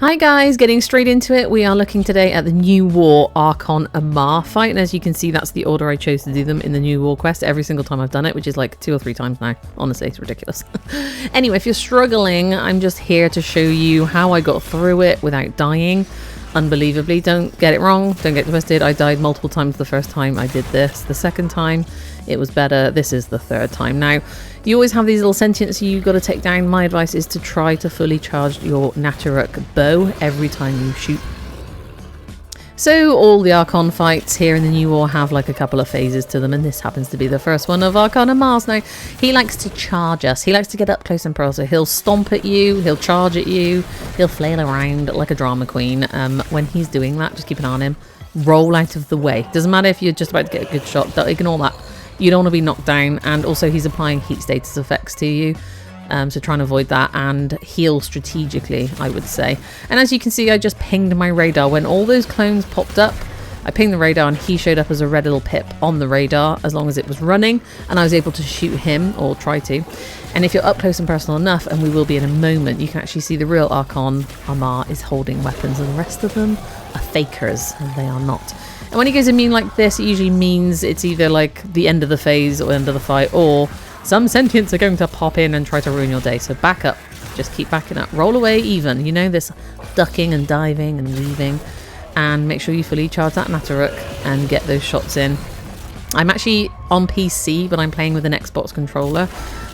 Hi guys, getting straight into it. We are looking today at the new WAR Archon AMAR Fight, and as you can see, that's the order I chose to do them in the new WAR quest every single time I've done it, which is like 2 or 3 times now. Honestly, it's ridiculous. Anyway, if you're struggling, I'm just here to show you how I got through it without dying. Unbelievably, don't get it wrong, don't get twisted. I died multiple times the first time I did this. The second time, it was better. This is the third time. Now, you always have these little sentients you've got to take down. My advice is to try to fully charge your natah bow every time you shoot. So all the Archon fights here in the new war have like a couple of phases to them, and this happens to be the first one of Archon AMAR's. Now, he likes to charge us. He likes to get up close and personal. So he'll stomp at you, he'll charge at you, he'll flail around like a drama queen. When he's doing that, just keep an eye on him. Roll out of the way. Doesn't matter if you're just about to get a good shot, don't ignore that. You don't want to be knocked down, and also he's applying heat status effects to you. So try and avoid that and heal strategically, I would say. And as you can see, I just pinged my radar. When all those clones popped up, I pinged the radar and he showed up as a red little pip on the radar as long as it was running, and I was able to shoot him, or try to. And if you're up close and personal enough, and we will be in a moment, you can actually see the real Archon AMAR is holding weapons, and the rest of them are fakers, and they are not. And when he goes immune like this, it usually means it's either like the end of the phase or end of the fight, or some sentients are going to pop in and try to ruin your day. So back up. Just keep backing up. Roll away even. You know, this ducking and diving and weaving. And make sure you fully charge that natah and get those shots in. I'm actually on PC, but I'm playing with an Xbox controller.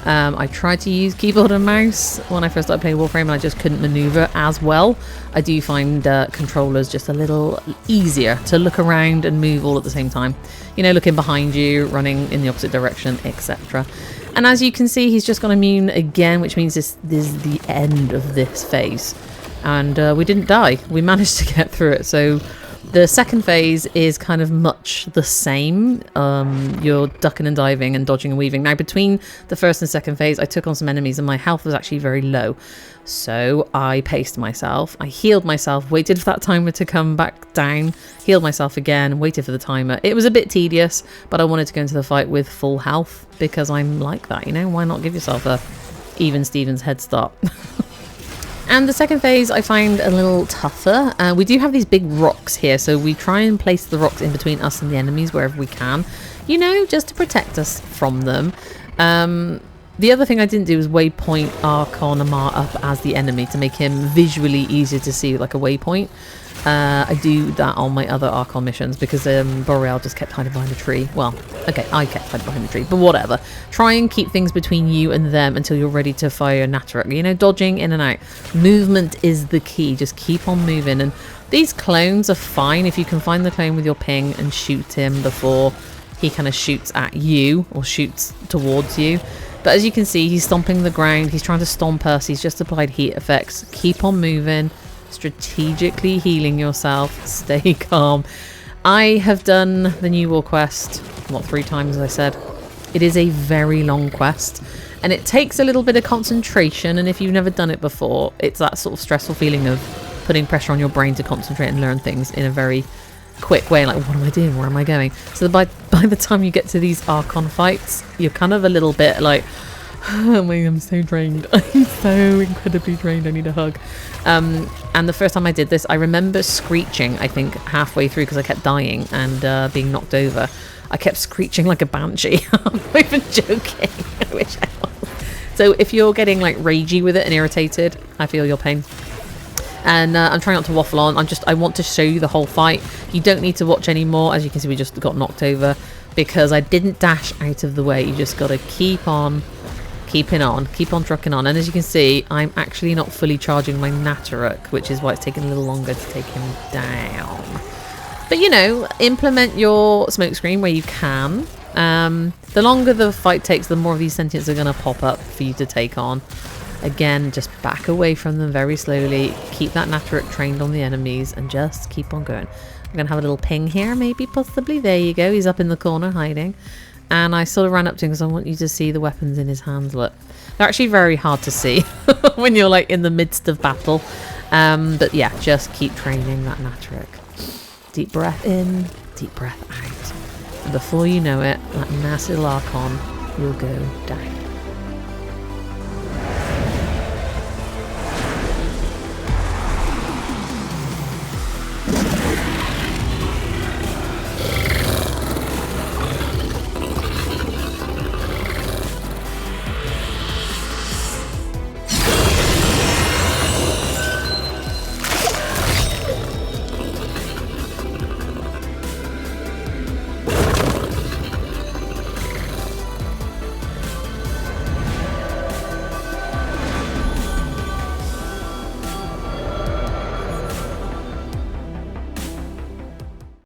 I tried to use keyboard and mouse when I first started playing Warframe, and I just couldn't maneuver as well. I do find controllers just a little easier to look around and move all at the same time. You know, looking behind you, running in the opposite direction, etc. And as you can see, he's just gone immune again, which means this is the end of this phase. And we didn't die. We managed to get through it. So the second phase is kind of much the same. You're ducking and diving and dodging and weaving. Now, between the first and second phase, I took on some enemies and my health was actually very low. So I paced myself. I healed myself, waited for that timer to come back down, healed myself again, waited for the timer. It was a bit tedious, but I wanted to go into the fight with full health because I'm like that, you know? Why not give yourself a even Stevens head start? And the second phase I find a little tougher. We do have these big rocks here, so we try and place the rocks in between us and the enemies wherever we can, you know, just to protect us from them. The other thing I didn't do was waypoint Archon AMAR up as the enemy to make him visually easier to see, like a waypoint. I do that on my other Archon missions because Boreal just kept hiding behind a tree. Well, okay, I kept hiding behind a tree, but whatever. Try and keep things between you and them until you're ready to fire your natah. You know, dodging in and out. Movement is the key. Just keep on moving. And these clones are fine if you can find the clone with your ping and shoot him before he kind of shoots at you or shoots towards you. But as you can see, he's stomping the ground. He's trying to stomp us. He's just applied heat effects. Keep on moving. Strategically healing yourself. Stay calm. I have done the new war quest, what, 3 times as I said. It is a very long quest, and it takes a little bit of concentration, and if you've never done it before, it's that sort of stressful feeling of putting pressure on your brain to concentrate and learn things in a very quick way, like, what am I doing, where am I going? So by the time you get to these Archon fights, you're kind of a little bit like, oh my, I'm so drained. I'm so incredibly drained. I need a hug. And the first time I did this, I remember screeching, I think, halfway through because I kept dying and being knocked over. I kept screeching like a banshee. I'm not even joking. I wish I was. So if you're getting like ragey with it and irritated, I feel your pain. And I'm trying not to waffle on. I want to show you the whole fight. You don't need to watch anymore. As you can see, we just got knocked over because I didn't dash out of the way. You just got to keep on keeping on, keep on trucking on. And as you can see, I'm actually not fully charging my natah, which is why it's taking a little longer to take him down. But you know, implement your smokescreen where you can. The longer the fight takes, the more of these sentients are going to pop up for you to take on. Again, just back away from them very slowly. Keep that natah trained on the enemies and just keep on going. I'm going to have a little ping here, maybe, possibly. There you go. He's up in the corner hiding. And I sort of ran up to him because I want you to see the weapons in his hands. Look, they're actually very hard to see when you're like in the midst of battle. But yeah, just keep training that natah. Deep breath in, deep breath out. And before you know it, that nasty Archon will go down.